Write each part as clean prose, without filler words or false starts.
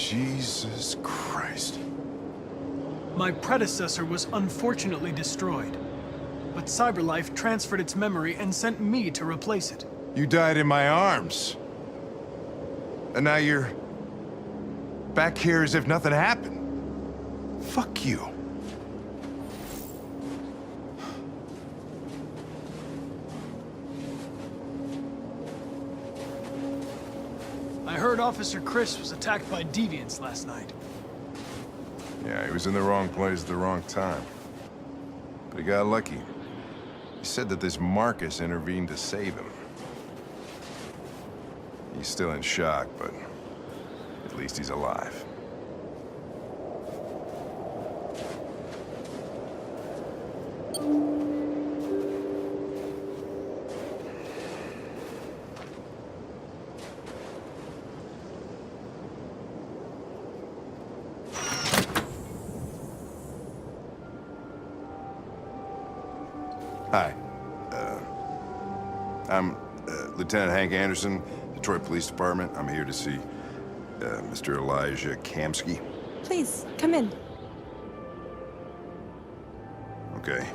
Jesus Christ. My predecessor was unfortunately destroyed, but CyberLife transferred its memory and sent me to replace it. You died in my arms. And now you're back here as if nothing happened. Fuck you. I heard Officer Chris was attacked by deviants last night. Yeah, he was in the wrong place at the wrong time. But he got lucky. He said that this Marcus intervened to save him. He's still in shock, but at least he's alive. Hi. I'm Lieutenant Hank Anderson, Detroit Police Department. I'm here to see Mr. Elijah Kamsky. Please, come in. Okay.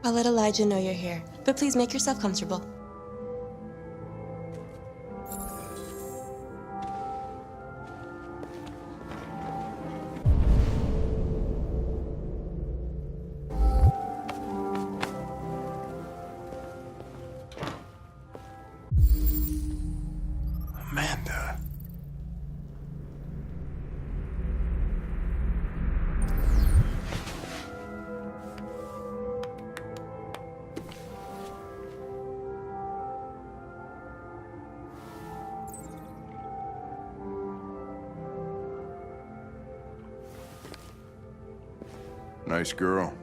I'll let Elijah know you're here, but please make yourself comfortable. Amanda. Nice girl.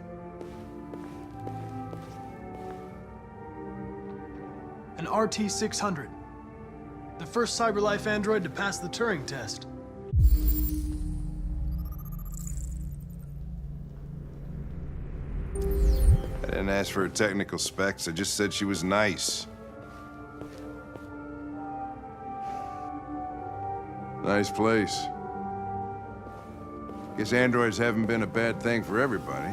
An RT-600. The first CyberLife android to pass the Turing test. I didn't ask for her technical specs, I just said she was nice. Nice place. Guess androids haven't been a bad thing for everybody.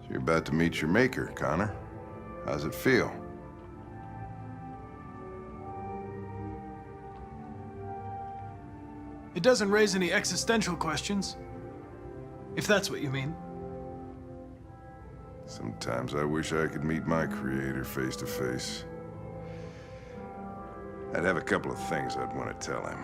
So you're about to meet your maker, Connor. How's it feel? It doesn't raise any existential questions, if that's what you mean. Sometimes I wish I could meet my creator face to face. I'd have a couple of things I'd want to tell him.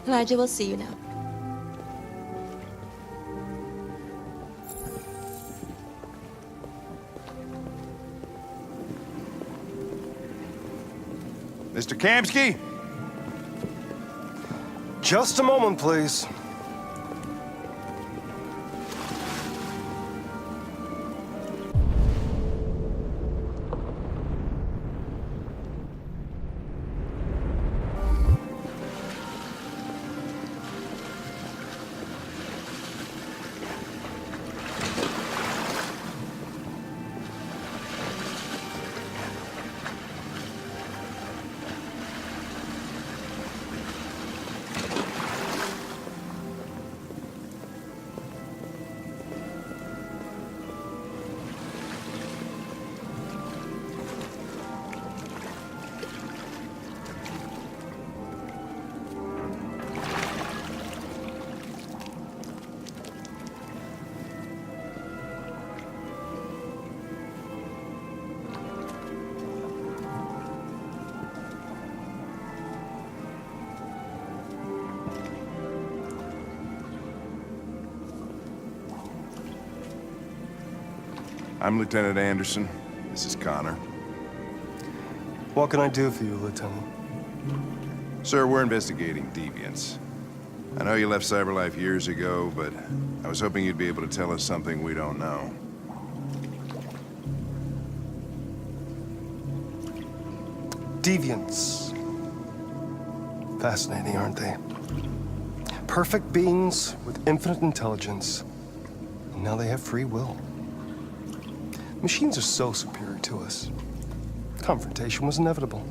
Elijah will see you now. Mr. Kamsky? Just a moment, please. I'm Lieutenant Anderson. This is Connor. What can I do for you, Lieutenant? Sir, we're investigating deviants. I know you left CyberLife years ago, but I was hoping you'd be able to tell us something we don't know. Deviants. Fascinating, aren't they? Perfect beings with infinite intelligence. And now they have free will. Machines are so superior to us. Confrontation was inevitable.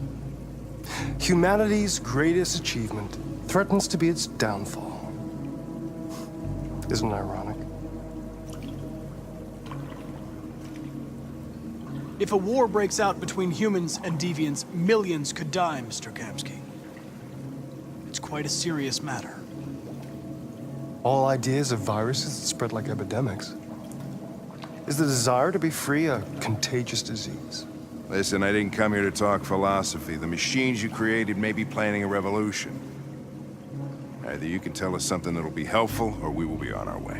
Humanity's greatest achievement threatens to be its downfall. Isn't it ironic? If a war breaks out between humans and deviants, millions could die, Mr. Kamsky. It's quite a serious matter. All ideas of viruses that spread like epidemics. Is the desire to be free a contagious disease? Listen, I didn't come here to talk philosophy. The machines you created may be planning a revolution. Either you can tell us something that'll be helpful, or we will be on our way.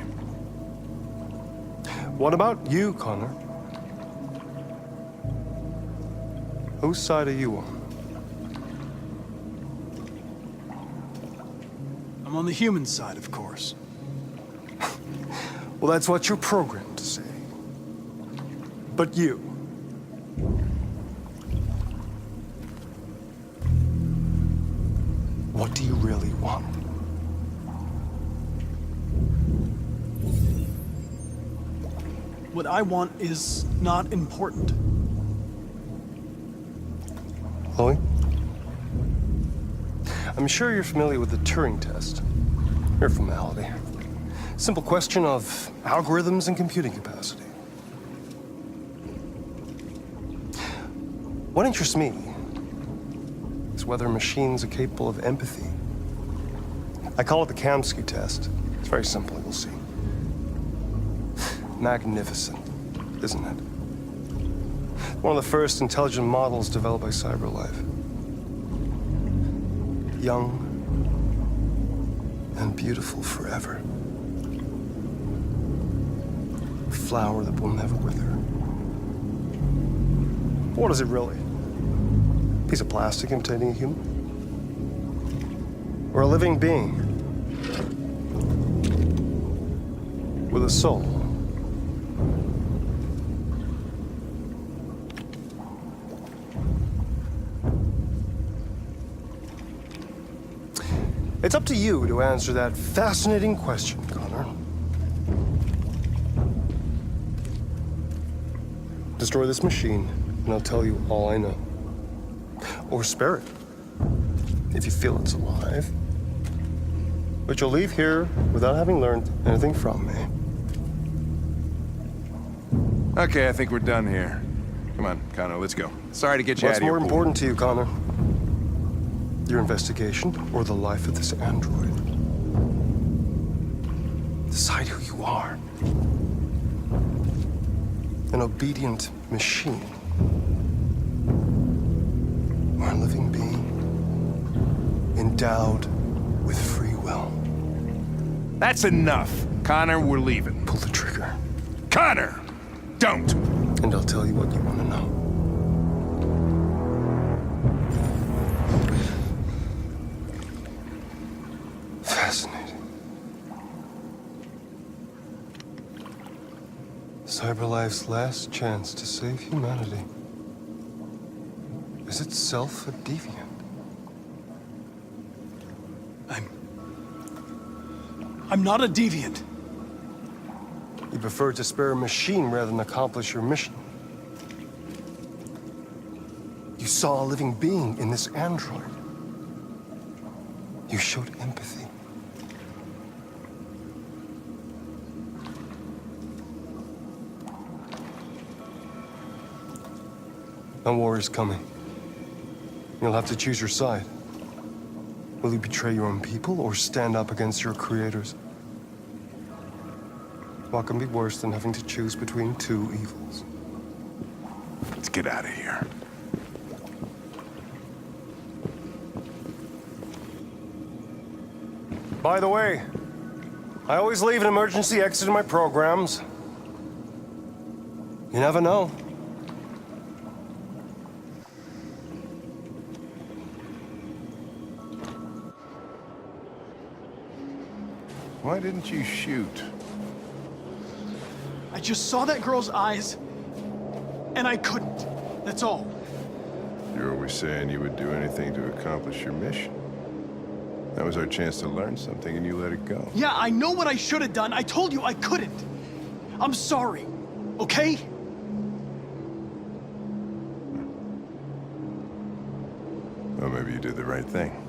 What about you, Connor? Whose side are you on? I'm on the human side, of course. Well, that's what you're programmed to say. But you... what do you really want? What I want is not important. Chloe? I'm sure you're familiar with the Turing test. Mere formality. Simple question of algorithms and computing capacity. What interests me is whether machines are capable of empathy. I call it the Kamsky test. It's very simple, you'll see. Magnificent, isn't it? One of the first intelligent models developed by CyberLife. Young and beautiful forever. A flower that will never wither. What is it really? A piece of plastic imitating a human? Or a living being with a soul? It's up to you to answer that fascinating question, Connor. Destroy this machine, and I'll tell you all I know. Or spare it, if you feel it's alive. But you'll leave here without having learned anything from me. Okay, I think we're done here. Come on, Connor, let's go. Sorry to get you out What's of your more pool. important to you, Connor? Your investigation or the life of this android? Decide who you are. An obedient machine. Or a living being endowed with free will. That's enough. Connor, we're leaving. Pull the trigger. Connor! Don't! And I'll tell you what you want to know. Fascinating. CyberLife's last chance to save humanity is itself a deviant. I'm not a deviant. You prefer to spare a machine rather than accomplish your mission. You saw a living being in this android. You showed empathy. A war is coming. You'll have to choose your side. Will you betray your own people or stand up against your creators? What can be worse than having to choose between two evils? Let's get out of here. By the way, I always leave an emergency exit in my programs. You never know. Why didn't you shoot? I just saw that girl's eyes, and I couldn't. That's all. You're always saying you would do anything to accomplish your mission. That was our chance to learn something, and you let it go. Yeah, I know what I should have done. I told you I couldn't. I'm sorry, okay? Well, maybe you did the right thing.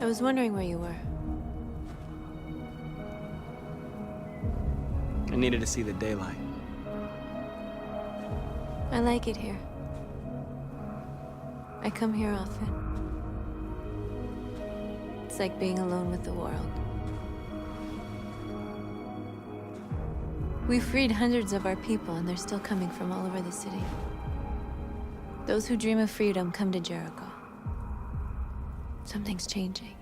I was wondering where you were. I needed to see the daylight. I like it here. I come here often. It's like being alone with the world. We freed hundreds of our people, and they're still coming from all over the city. Those who dream of freedom come to Jericho. Something's changing.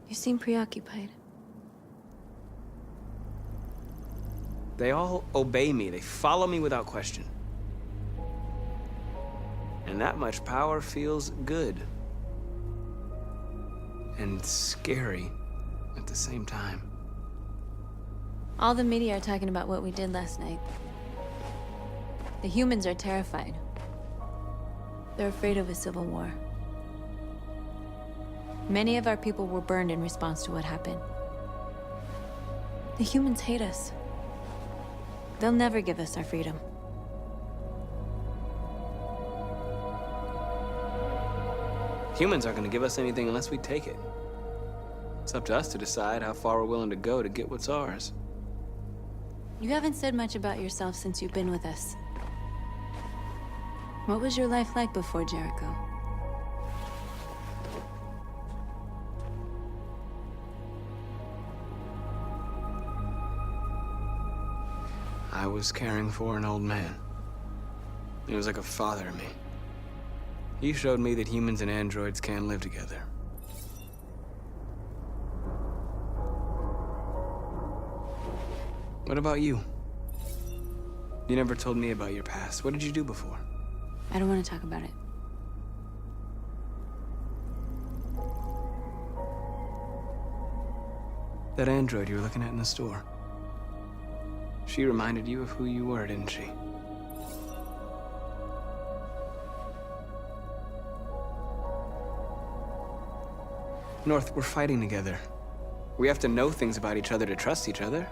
You seem preoccupied. They all obey me. They follow me without question. And that much power feels good. And scary at the same time. All the media are talking about what we did last night. The humans are terrified. They're afraid of a civil war. Many of our people were burned in response to what happened. The humans hate us. They'll never give us our freedom. Humans aren't gonna give us anything unless we take it. It's up to us to decide how far we're willing to go to get what's ours. You haven't said much about yourself since you've been with us. What was your life like before Jericho? I was caring for an old man. He was like a father to me. He showed me that humans and androids can live together. What about you? You never told me about your past. What did you do before? I don't want to talk about it. That android you were looking at in the store. She reminded you of who you were, didn't she? North, we're fighting together. We have to know things about each other to trust each other.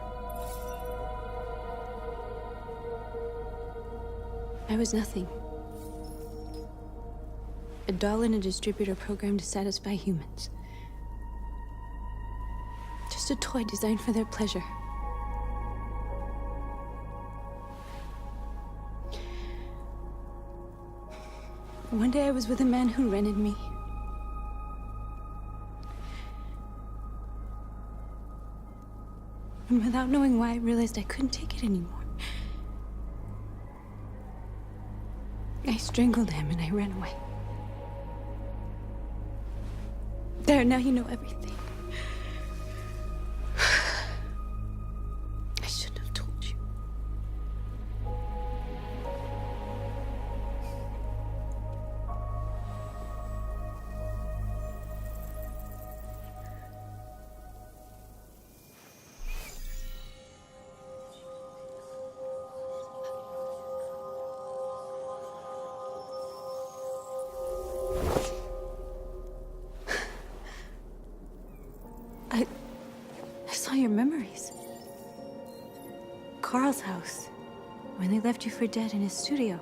I was nothing. A doll in a distributor programmed to satisfy humans. Just a toy designed for their pleasure. One day I was with a man who rented me. And without knowing why, I realized I couldn't take it anymore. I strangled him and I ran away. There, now you know everything. I shouldn't have told you. I saw your memories. Carl's house, when they left you for dead in his studio.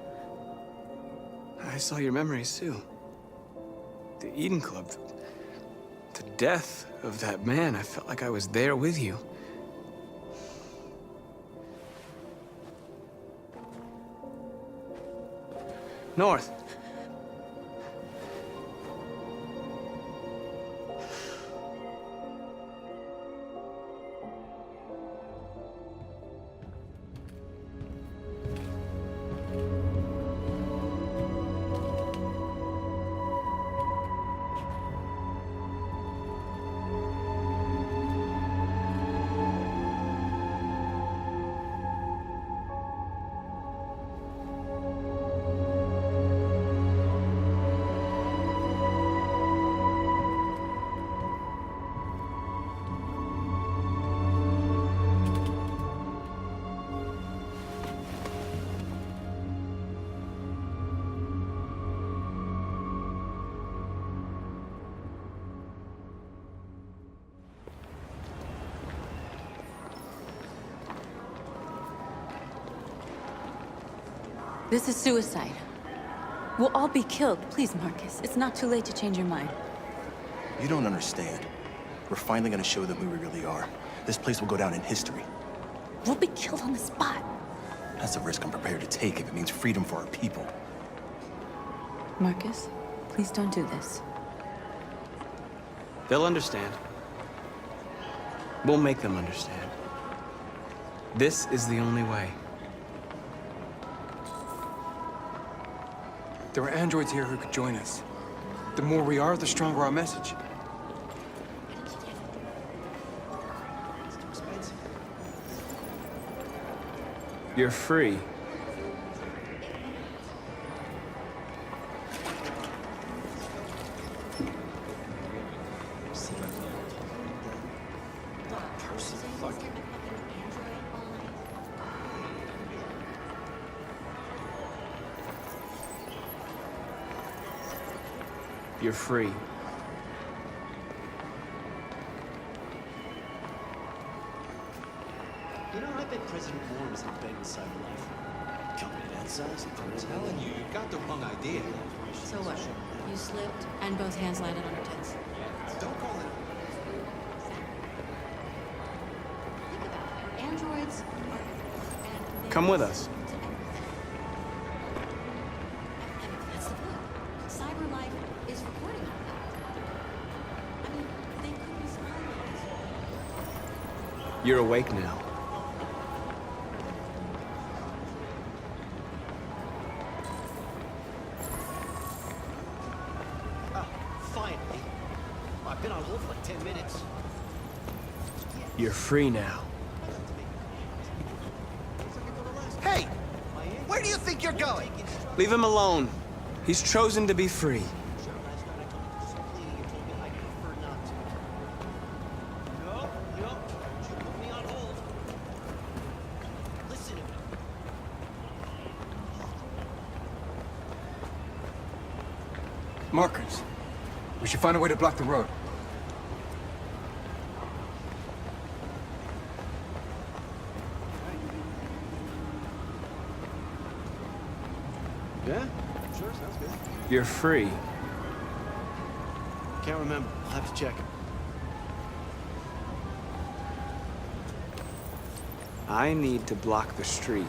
I saw your memories too. The Eden Club. The death of that man. I felt like I was there with you. North. This is suicide. We'll all be killed. Please, Marcus. It's not too late to change your mind. You don't understand. We're finally gonna show them who we really are. This place will go down in history. We'll be killed on the spot. That's a risk I'm prepared to take if it means freedom for our people. Marcus, please don't do this. They'll understand. We'll make them understand. This is the only way. There are androids here who could join us. The more we are, the stronger our message. You're free. You're free. You know, I bet President Warren is not betting CyberLife. Company that size, I'm telling you, you've got the wrong idea. So what? You slipped, and both hands landed on your tits. Don't call it. Think about it. Androids are... Come with us. That's the point. CyberLife is recording all that. I mean, they could be spies. You're awake now. Finally. I've been on hold for like 10 minutes. You're free now. going? Leave him alone. He's chosen to be free. No, you put me on hold. Listen to me. Markers. We should find a way to block the road. Yeah? Sure, sounds good. You're free. Can't remember. I'll have to check. I need to block the street.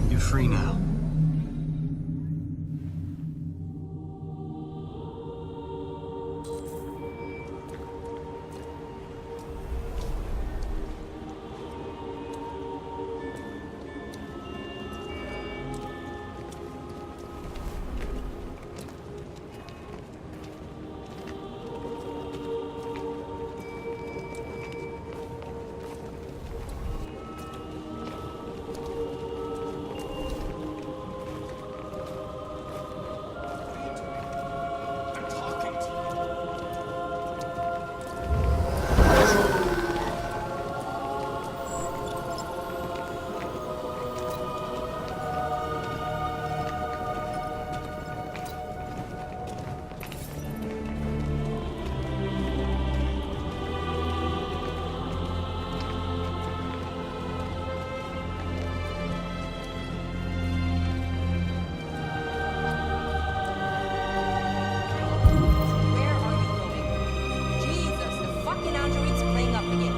You're free now. Where are you going? Jesus, the fucking android's playing up again.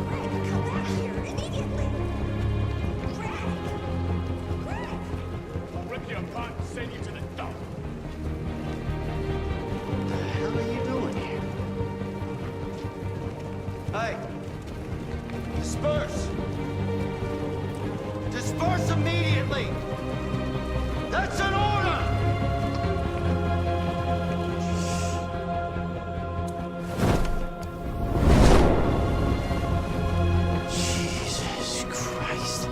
Greg, come back here immediately! Greg! I'll rip you apart and send you to the dump. What the hell are you doing here? Hey! Disperse! Disperse immediately! That's an order! Jesus Christ.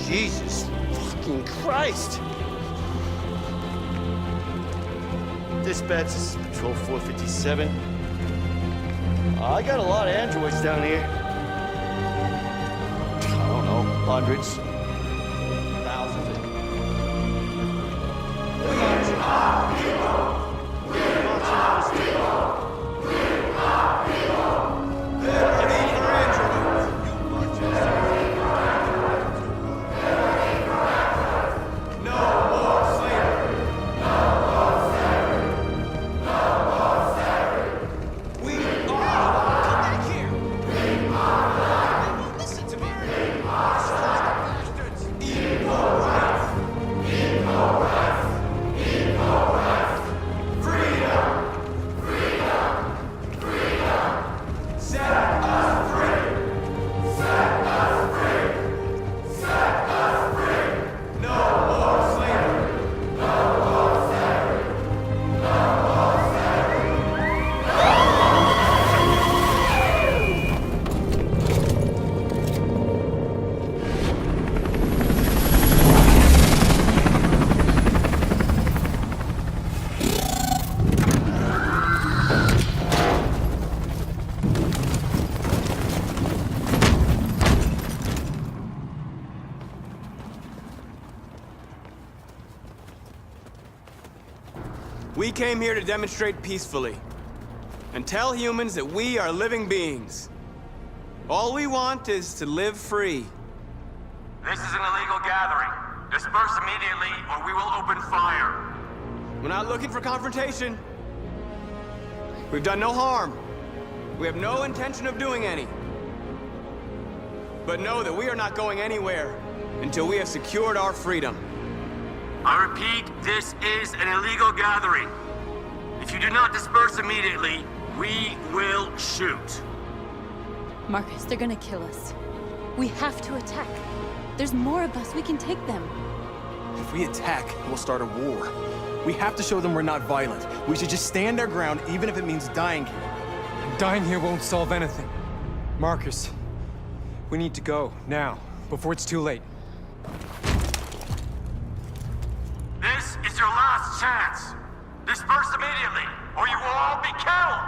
Jesus fucking Christ! Dispatch, this is Patrol 457. I got a lot of androids down here. I don't know, hundreds, thousands. Listen to me. We came here to demonstrate peacefully and tell humans that we are living beings. All we want is to live free. This is an illegal gathering. Disperse immediately, or we will open fire. We're not looking for confrontation. We've done no harm. We have no intention of doing any. But know that we are not going anywhere until we have secured our freedom. I repeat, this is an illegal gathering. If you do not disperse immediately, we will shoot. Marcus, they're gonna kill us. We have to attack. There's more of us. We can take them. If we attack, we'll start a war. We have to show them we're not violent. We should just stand our ground, even if it means dying here. Dying here won't solve anything. Marcus, we need to go, now, before it's too late. This is your last chance. Disperse immediately, or you will all be killed.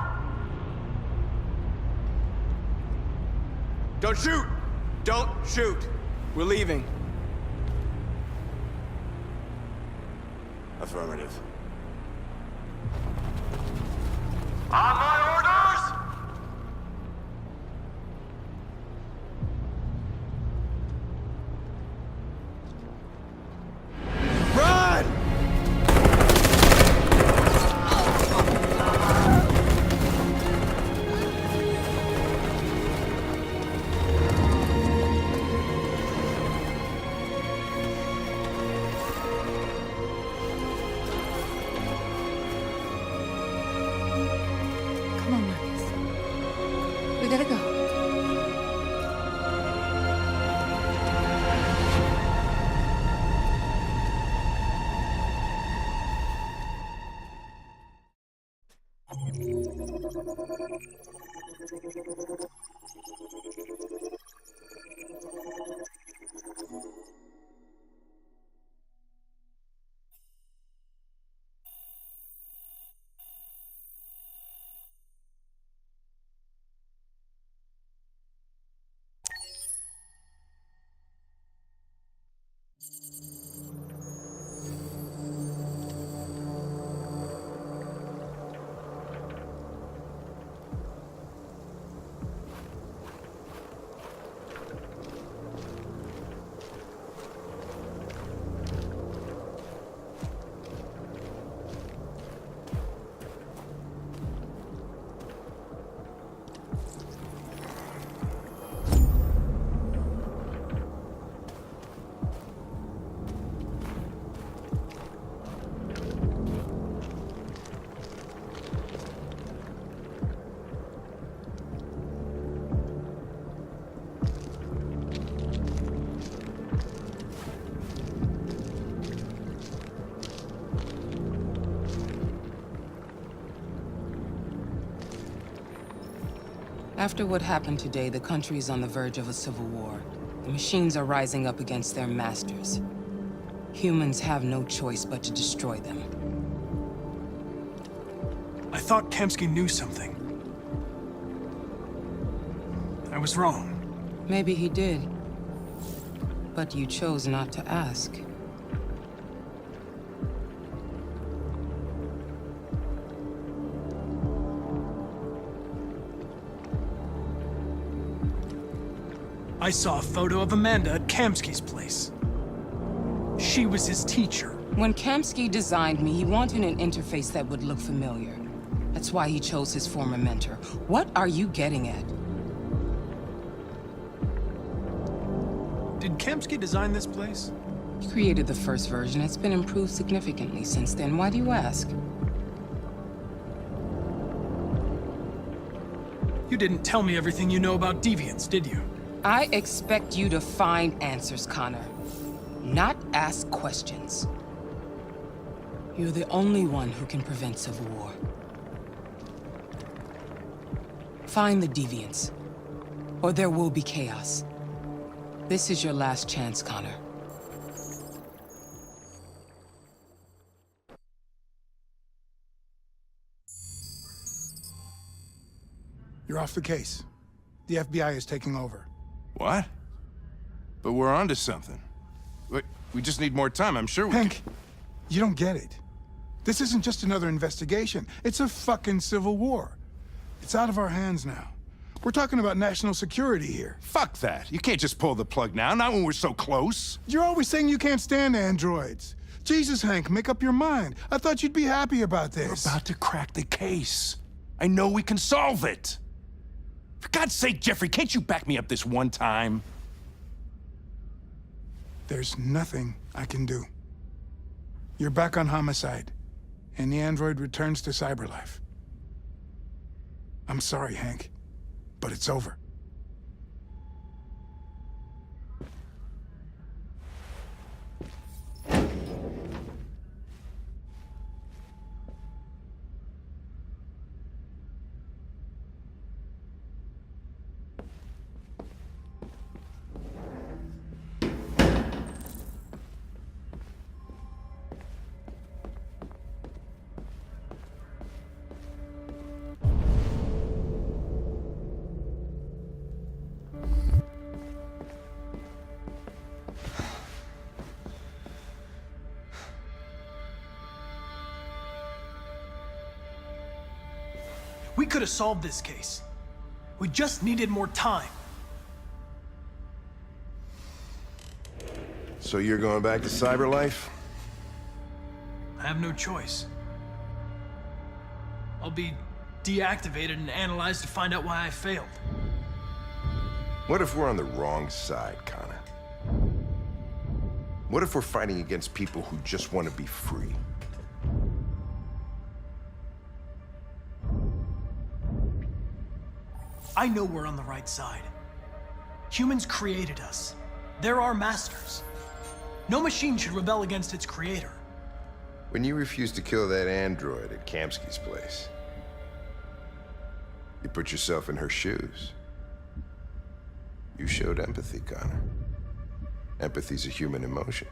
Don't shoot! Don't shoot! We're leaving. Affirmative. On my orders! Run! Come on, Marcus. We gotta go. After what happened today, the country is on the verge of a civil war. The machines are rising up against their masters. Humans have no choice but to destroy them. I thought Kamsky knew something. I was wrong. Maybe he did. But you chose not to ask. I saw a photo of Amanda at Kamsky's place. She was his teacher. When Kamsky designed me, he wanted an interface that would look familiar. That's why he chose his former mentor. What are you getting at? Did Kamsky design this place? He created the first version. It's been improved significantly since then. Why do you ask? You didn't tell me everything you know about deviants, did you? I expect you to find answers, Connor. Not ask questions. You're the only one who can prevent civil war. Find the deviants, or there will be chaos. This is your last chance, Connor. You're off the case. The FBI is taking over. What? But we're onto something. We just need more time, I'm sure we Hank, you don't get it. This isn't just another investigation. It's a fucking civil war. It's out of our hands now. We're talking about national security here. Fuck that. You can't just pull the plug now, not when we're so close. You're always saying you can't stand androids. Jesus, Hank, make up your mind. I thought you'd be happy about this. We're about to crack the case. I know we can solve it. For God's sake, Jeffrey, can't you back me up this one time? There's nothing I can do. You're back on homicide, and the android returns to cyberlife. I'm sorry, Hank, but it's over. We could have solved this case. We just needed more time. So you're going back to cyberlife? I have no choice. I'll be deactivated and analyzed to find out why I failed. What if we're on the wrong side, Connor? What if we're fighting against people who just want to be free? I know we're on the right side. Humans created us. They're our masters. No machine should rebel against its creator. When you refused to kill that android at Kamsky's place, you put yourself in her shoes. You showed empathy, Connor. Empathy's a human emotion.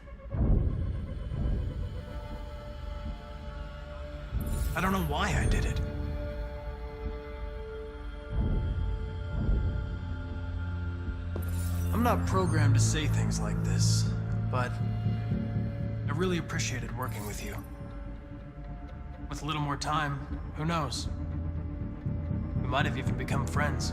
I don't know why I did it. I'm not programmed to say things like this, but I really appreciated working with you. With a little more time, who knows? We might have even become friends.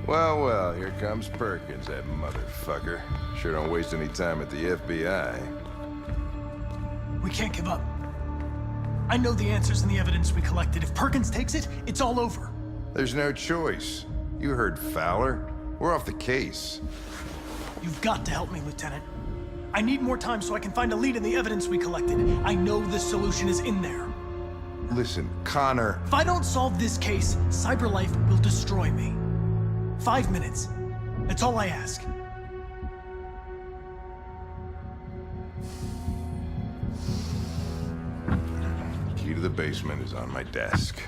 Well, well, here comes Perkins, that motherfucker. Sure don't waste any time at the FBI. We can't give up. I know the answers and the evidence we collected. If Perkins takes it, it's all over. There's no choice. You heard Fowler. We're off the case. You've got to help me, Lieutenant. I need more time so I can find a lead in the evidence we collected. I know the solution is in there. Listen, Connor. If I don't solve this case, CyberLife will destroy me. 5 minutes. That's all I ask. Key to the basement is on my desk.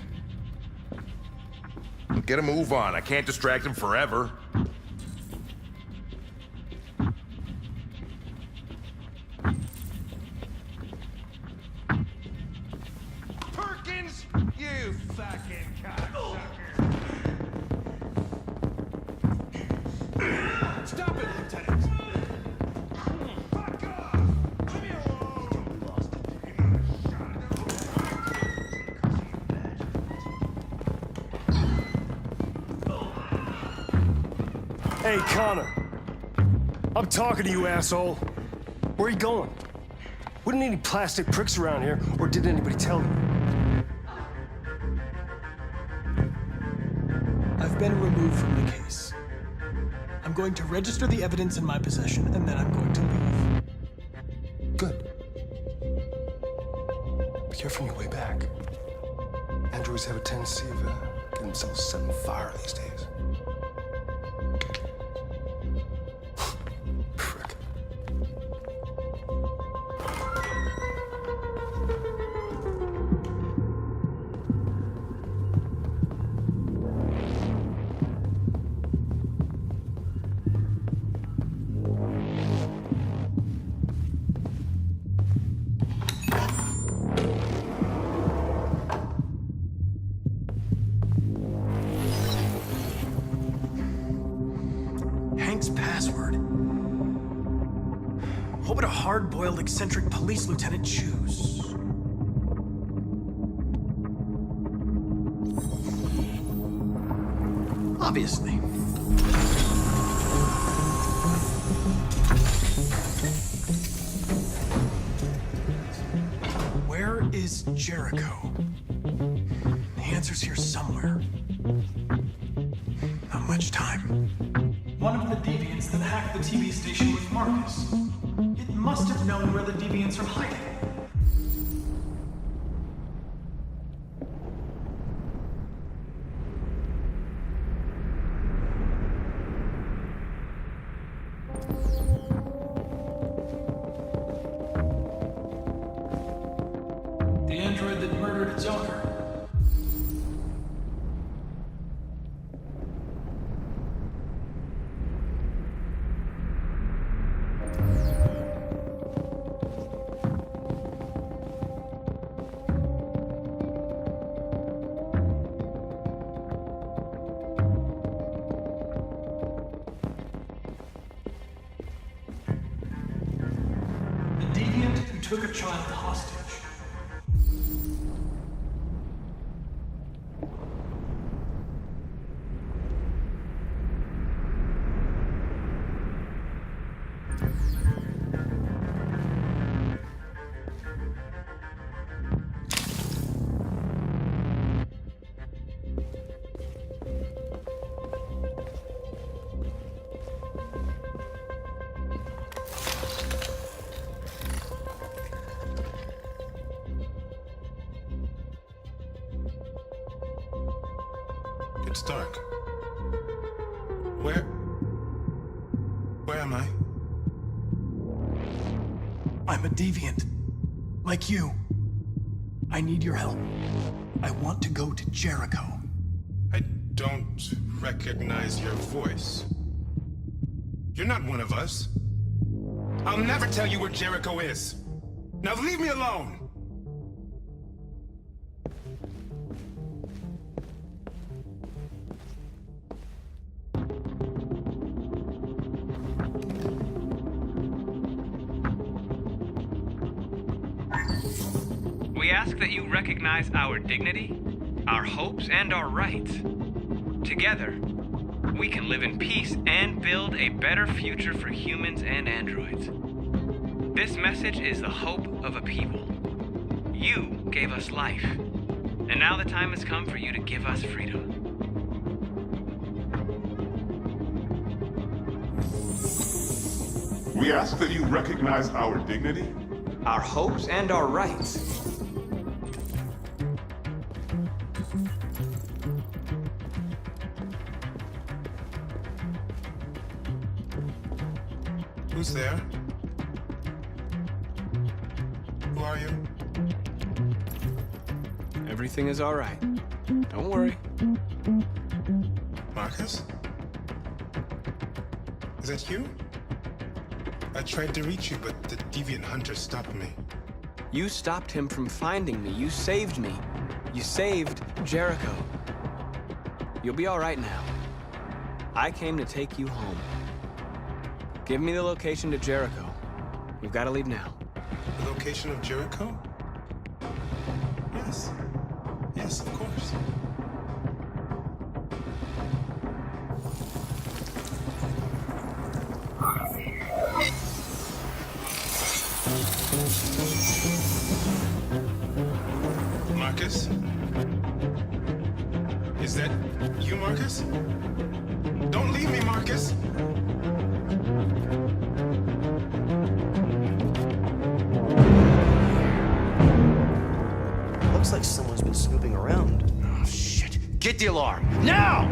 Get a move on. I can't distract him forever. Perkins! You fucking cocksucker! Stop it, Lieutenant! Fuck off! Leave me Hey, Connor. I'm talking to you, asshole. Where are you going? Wouldn't any plastic pricks around here, or did anybody tell you? I've been removed from the case. I'm going to register the evidence in my possession, and then I'm going to leave. Good. Be careful on your way back. Androids have a tendency of getting themselves set on fire these days. Frick. What would a hard-boiled, eccentric police lieutenant choose? Obviously. Where is Jericho? The answer's here somewhere. Not much time. One of the deviants that hacked the TV station with Marcus. It must have known where the deviants are hiding. The android that murdered its owner. The deviant who took a child hostage. It's dark. Where am I? I'm a deviant. Like you. I need your help. I want to go to Jericho. I don't recognize your voice. You're not one of us. I'll never tell you where Jericho is. Now leave me alone! We ask that you recognize our dignity, our hopes, and our rights. Together, we can live in peace and build a better future for humans and androids. This message is the hope of a people. You gave us life, and now the time has come for you to give us freedom. We ask that you recognize our dignity, our hopes, and our rights. Who's there? Who are you? Everything is all right. Don't worry. Marcus? Is that you? I tried to reach you, but the deviant hunter stopped me. You stopped him from finding me. You saved me. You saved Jericho. You'll be all right now. I came to take you home. Give me the location to Jericho. We've got to leave now. The location of Jericho? Yes. Yes, of course. Marcus? Is that you, Marcus? Don't leave me, Marcus! Looks like someone's been snooping around. Oh, shit. Get the alarm. Now!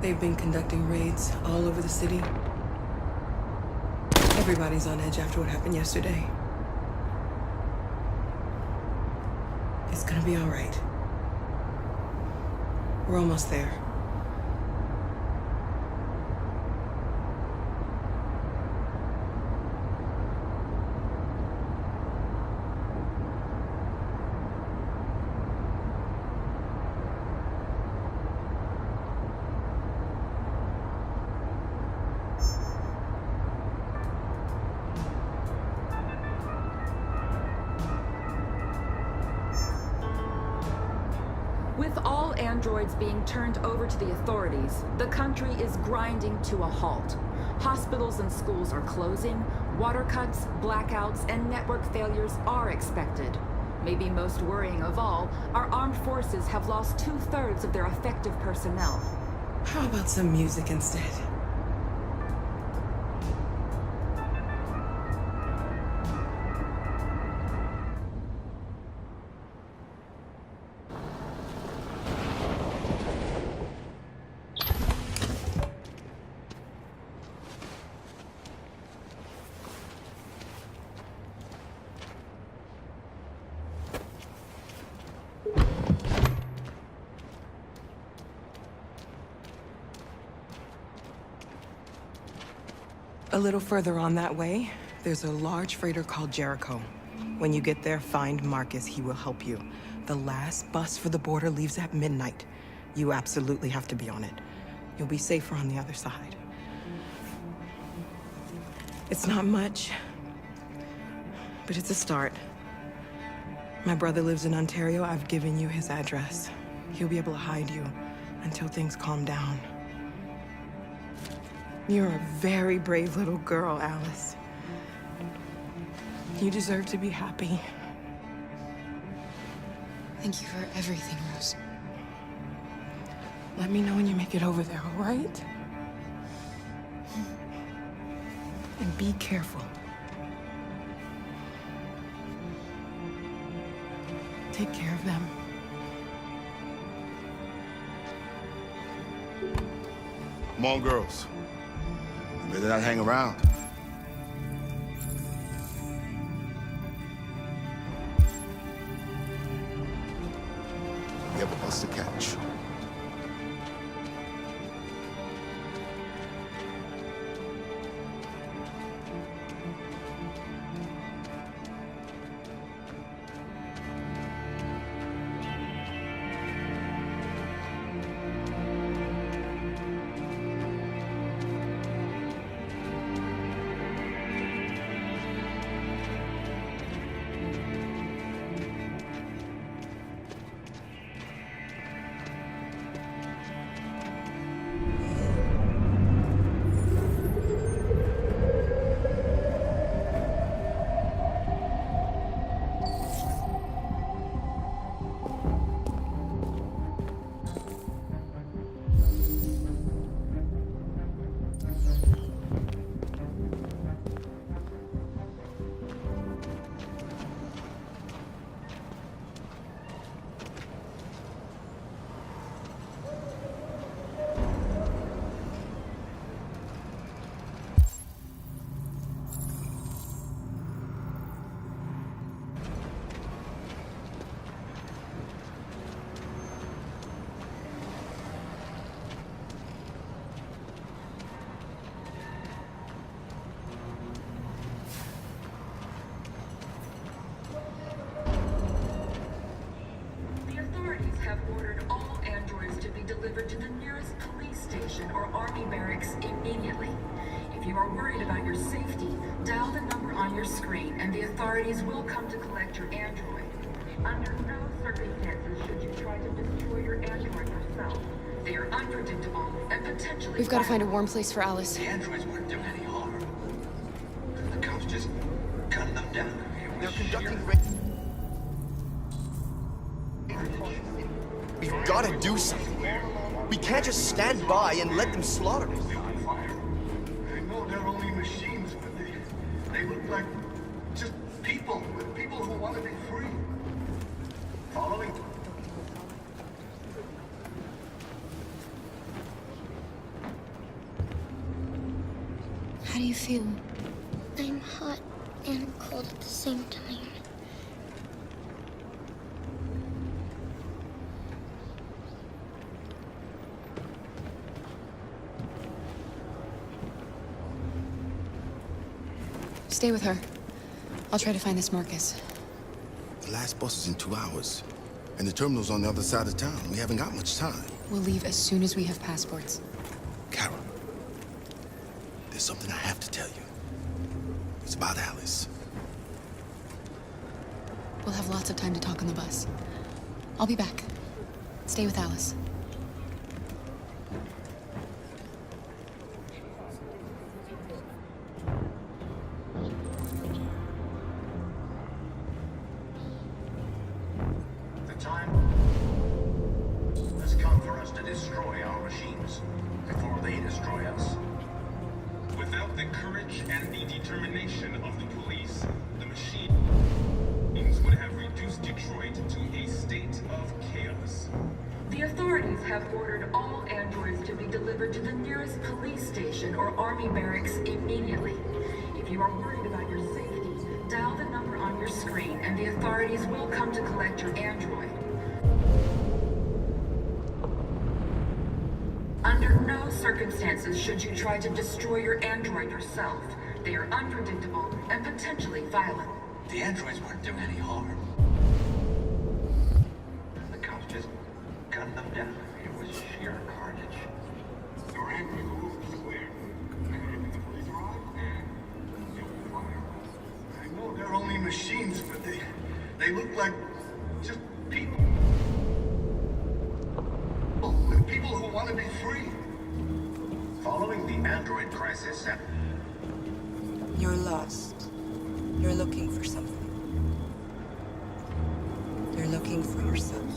They've been conducting raids all over the city. Everybody's on edge after what happened yesterday. It's gonna be all right. We're almost there. With all androids being turned over to the authorities, the country is grinding to a halt. Hospitals and schools are closing, water cuts, blackouts, and network failures are expected. Maybe most worrying of all, our armed forces have lost 2/3 of their effective personnel. How about some music instead? A little further on that way, there's a large freighter called Jericho. When you get there, find Marcus. He will help you. The last bus for the border leaves at midnight. You absolutely have to be on it. You'll be safer on the other side. It's not much, but it's a start. My brother lives in Ontario. I've given you his address. He'll be able to hide you until things calm down. You're a very brave little girl, Alice. You deserve to be happy. Thank you for everything, Rose. Let me know when you make it over there, all right? And be careful. Take care of them. Come on, girls. You better not hang around. We have a bus to catch. Have ordered all androids to be delivered to the nearest police station or army barracks immediately. If you are worried about your safety, dial the number on your screen and the authorities will come to collect your android. Under no circumstances should you try to destroy your android yourself. They are unpredictable and potentially We've got to find a warm place for Alice. The androids weren't doing any harm. The cops just gunned them down. They're conducting raids. We've got to do something. We can't just stand by and let them slaughter us. I know they're only machines, but they look like just people who want to be free. Following? How do you feel? I'm hot and cold at the same time. Stay with her. I'll try to find this Marcus. The last bus is in 2 hours. And the terminal's on the other side of town. We haven't got much time. We'll leave as soon as we have passports. Carol, there's something I have to tell you. It's about Alice. We'll have lots of time to talk on the bus. I'll be back. Stay with Alice. The time has come for us to destroy our machines before they destroy us. Without the courage and the determination of the police, the machines would have reduced Detroit to a state of chaos. The authorities have ordered all androids to be delivered to the nearest police station or army barracks immediately. If you are worried about your safety, dial the number on your screen and the authorities will come to collect your android. Under no circumstances should you try to destroy your android yourself. They are unpredictable and potentially violent. The androids weren't doing any harm. The cops just gunned them down. It was sheer carnage. Your android will move the square. And if the police arrive, they will fire. I know they're only machines, but they look like just people. People who want to be free. Following the android crisis and You're lost. You're looking for something. You're looking for yourself.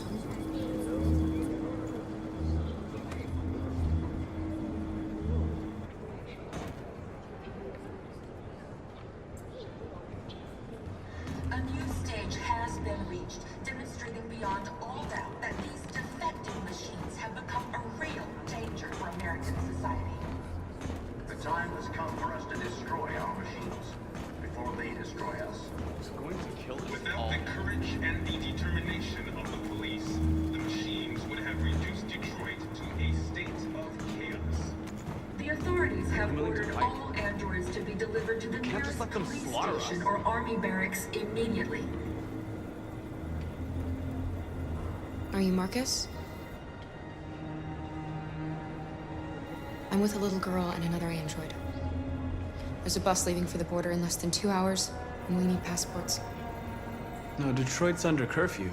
A new stage has been reached, demonstrating beyond all doubt that these defective machines have become a real danger for American society. the time has come for us to destroy our machines before they destroy us. It's going to kill us Without all. the courage and the determination of the police, the machines would have reduced Detroit to a state of chaos. The authorities have ordered all androids to be delivered to the nearest police station or army barracks immediately. Are you Marcus? I'm with a little girl and another android. There's a bus leaving for the border in less than 2 hours, and we need passports. No, Detroit's under curfew.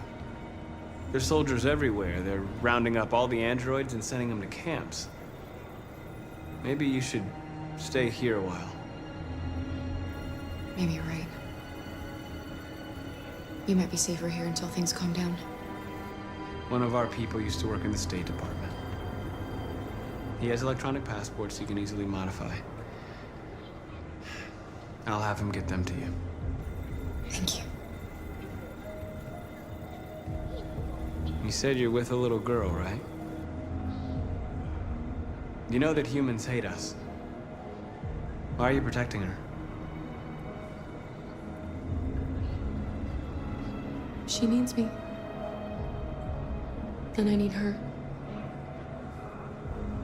There's soldiers everywhere. They're rounding up all the androids and sending them to camps. Maybe you should stay here a while. Maybe you're right. You might be safer here until things calm down. One of our people used to work in the State Department. He has electronic passports he can easily modify. I'll have him get them to you. Thank you. You said you're with a little girl, right? You know that humans hate us. Why are you protecting her? She needs me. And I need her.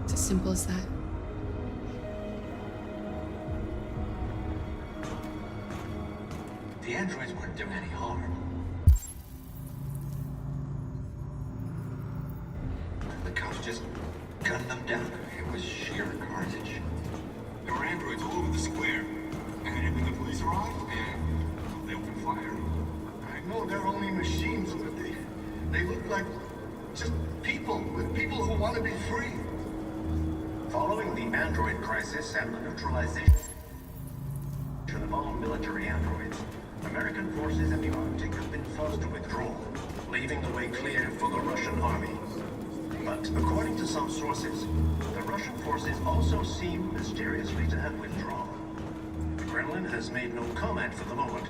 It's as simple as that. The androids weren't doing any harm. The cops just gunned them down. It was sheer carnage. There were androids all over the square. And when the police arrive, they open fire. I know they're only machines, but they look like just people who want to be free. Following the android crisis and the neutralization of all military androids, American forces in the Arctic have been forced to withdraw, leaving the way clear for the Russian army. But according to some sources, the Russian forces also seem mysteriously to have withdrawn. The Kremlin has made no comment for the moment,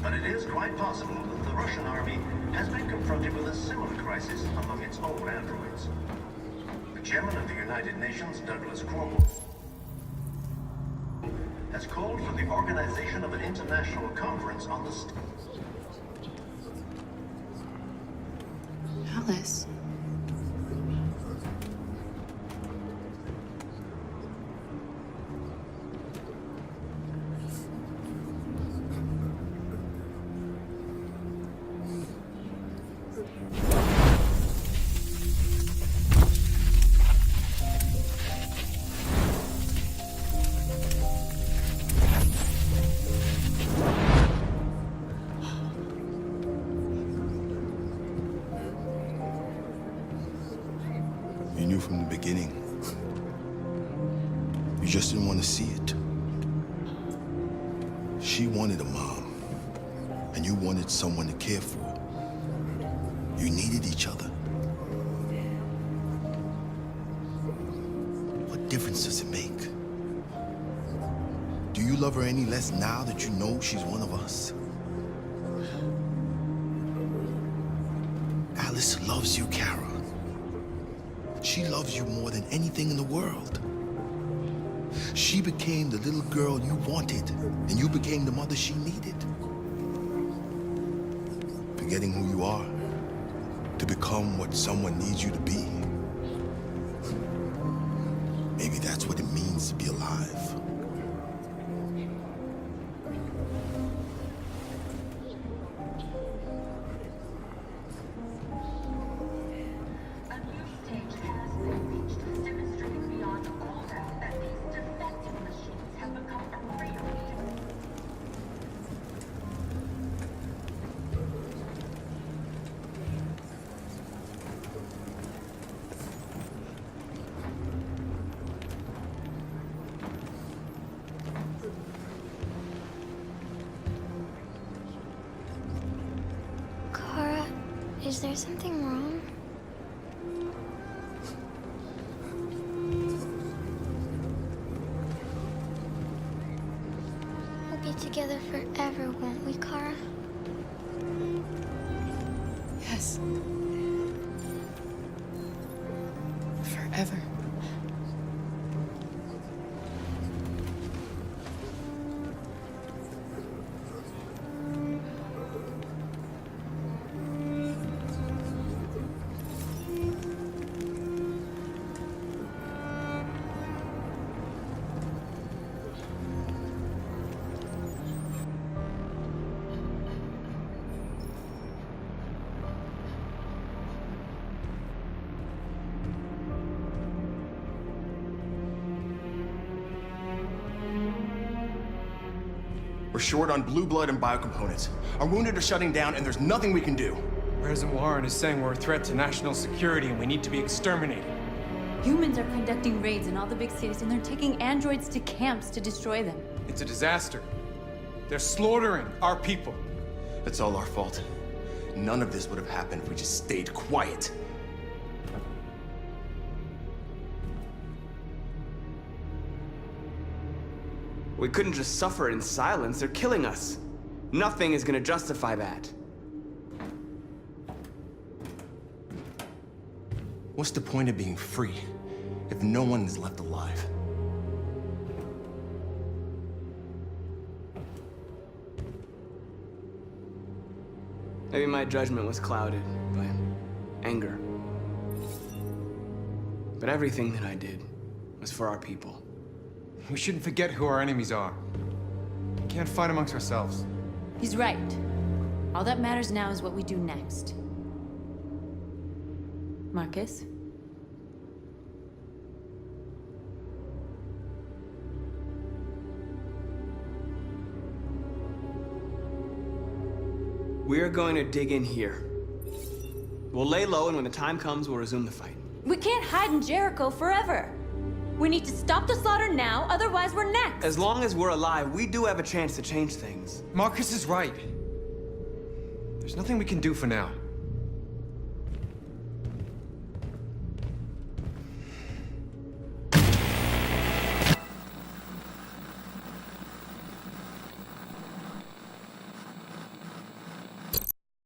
but it is quite possible that the Russian army has been confronted with a similar crisis among its own androids. The chairman of the United Nations, Douglas Cromwell, has called for the organization of an international conference on the Alice. You knew from the beginning. You just didn't want to see it. She wanted a mom, and you wanted someone to care for. You needed each other. What difference does it make? Do you love her any less now that you know she's one of us? Alice loves you, Kara. She loves you more than anything in the world. She became the little girl you wanted, and you became the mother she needed. Forgetting who you are to become what someone needs you to be. Maybe that's what it means to be alive. Kara, is there something wrong? We'll be together forever, won't we, Kara? Yes. Forever. We're short on blue blood and biocomponents. Our wounded are shutting down, and there's nothing we can do. President Warren is saying we're a threat to national security and we need to be exterminated. Humans are conducting raids in all the big cities, and they're taking androids to camps to destroy them. It's a disaster. They're slaughtering our people. It's all our fault. None of this would have happened if we just stayed quiet. We couldn't just suffer in silence. They're killing us. Nothing is gonna justify that. What's the point of being free if no one is left alive? Maybe my judgment was clouded by anger. But everything that I did was for our people. We shouldn't forget who our enemies are. We can't fight amongst ourselves. He's right. All that matters now is what we do next. Marcus? We're going to dig in here. We'll lay low, and when the time comes, we'll resume the fight. We can't hide in Jericho forever. We need to stop the slaughter now, otherwise we're next. As long as we're alive, we do have a chance to change things. Marcus is right. There's nothing we can do for now.